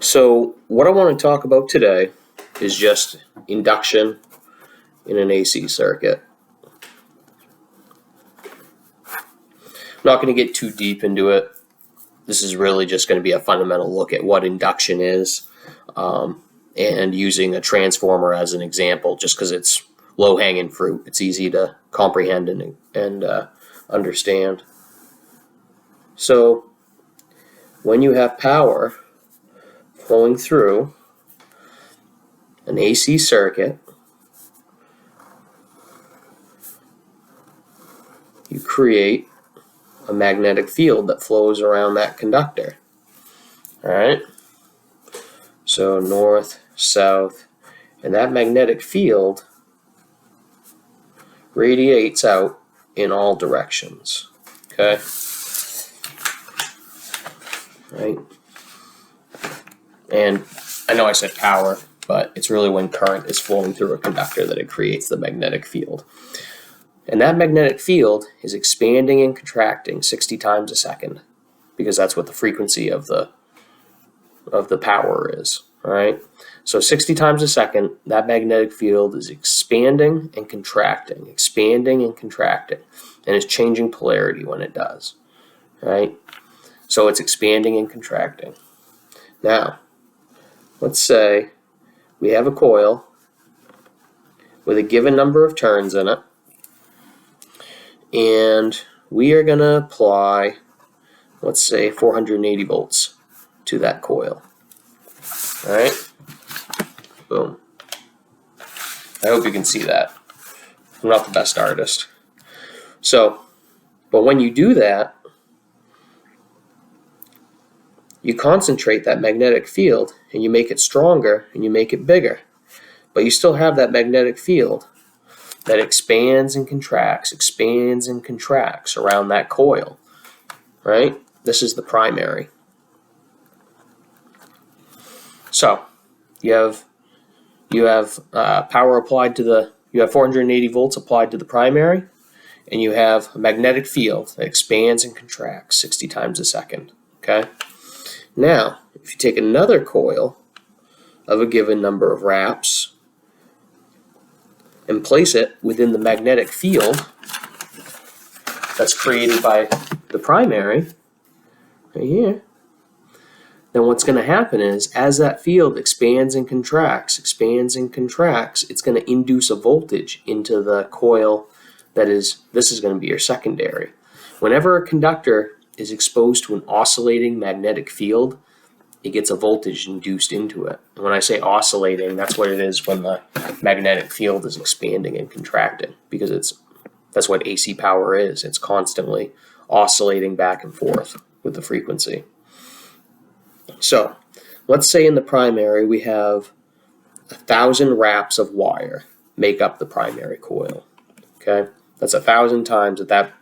So what I want to talk about today is just induction in an AC circuit. I'm not going to get too deep into it. This is really just going to be a fundamental look at what induction is, and using a transformer as an example, just because it's low-hanging fruit. It's easy to comprehend and understand. So when you have power flowing through an AC circuit, you create a magnetic field that flows around that conductor. All right? So north, south, and that magnetic field radiates out in all directions. Okay? Right? And I know I said power, but it's really when current is flowing through a conductor that it creates the magnetic field. And that magnetic field is expanding and contracting 60 times a second, because that's what the frequency of the power is. All right? So 60 times a second, that magnetic field is expanding and contracting, and it's changing polarity when it does. Right? So it's expanding and contracting. Now, let's say we have a coil with a given number of turns in it, and we are going to apply, let's say, 480 volts to that coil. All right? Boom. I hope you can see that. I'm not the best artist. So, but when you do that, you concentrate that magnetic field and you make it stronger and you make it bigger. But you still have that magnetic field that expands and contracts around that coil. Right? This is the primary. So you have power applied to you have 480 volts applied to the primary, and you have a magnetic field that expands and contracts 60 times a second. Okay? Now, if you take another coil of a given number of wraps and place it within the magnetic field that's created by the primary, right here, then what's going to happen is, as that field expands and contracts, it's going to induce a voltage into the coil this is going to be your secondary. Whenever a conductor is exposed to an oscillating magnetic field, it gets a voltage induced into it. And when I say oscillating, that's what it is when the magnetic field is expanding and contracting, because that's what AC power is. It's constantly oscillating back and forth with the frequency. So let's say in the primary we have 1,000 wraps of wire make up the primary coil. Okay? That's 1,000 times that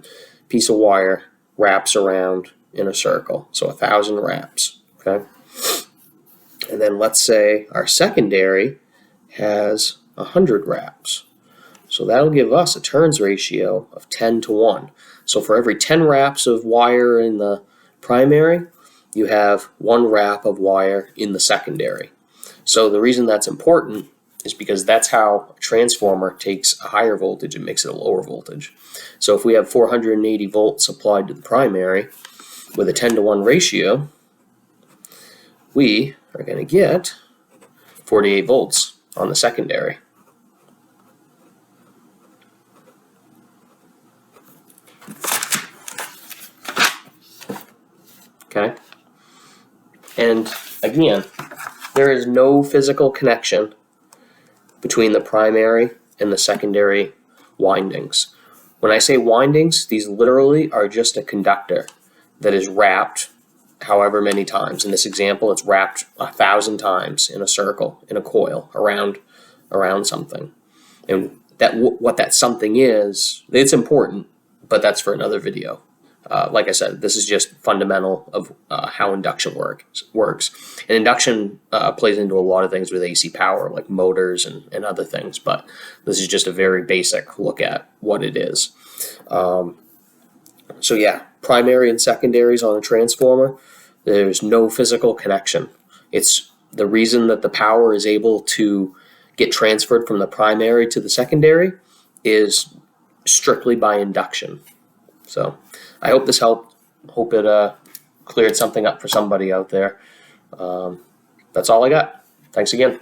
piece of wire wraps around in a circle. So 1,000 wraps. Okay? And then let's say our secondary has 100 wraps. So that'll give us a turns ratio of 10 to 1. So for every 10 wraps of wire in the primary, you have 1 wrap of wire in the secondary. So the reason that's important is because that's how a transformer takes a higher voltage and makes it a lower voltage. So if we have 480 volts applied to the primary with a 10 to 1 ratio, we are going to get 48 volts on the secondary. Okay? And again, there is no physical connection between the primary and the secondary windings. When I say windings, these literally are just a conductor that is wrapped however many times. In this example, it's wrapped 1,000 times in a circle, in a coil, around something. And what that something is, it's important, but that's for another video. Like I said, this is just fundamental of how induction works. And induction plays into a lot of things with AC power, like motors and other things, but this is just a very basic look at what it is. So yeah, primary and secondaries on a transformer, there's no physical connection. It's The reason that the power is able to get transferred from the primary to the secondary is strictly by induction. So I hope this helped. Hope it cleared something up for somebody out there. That's all I got. Thanks again.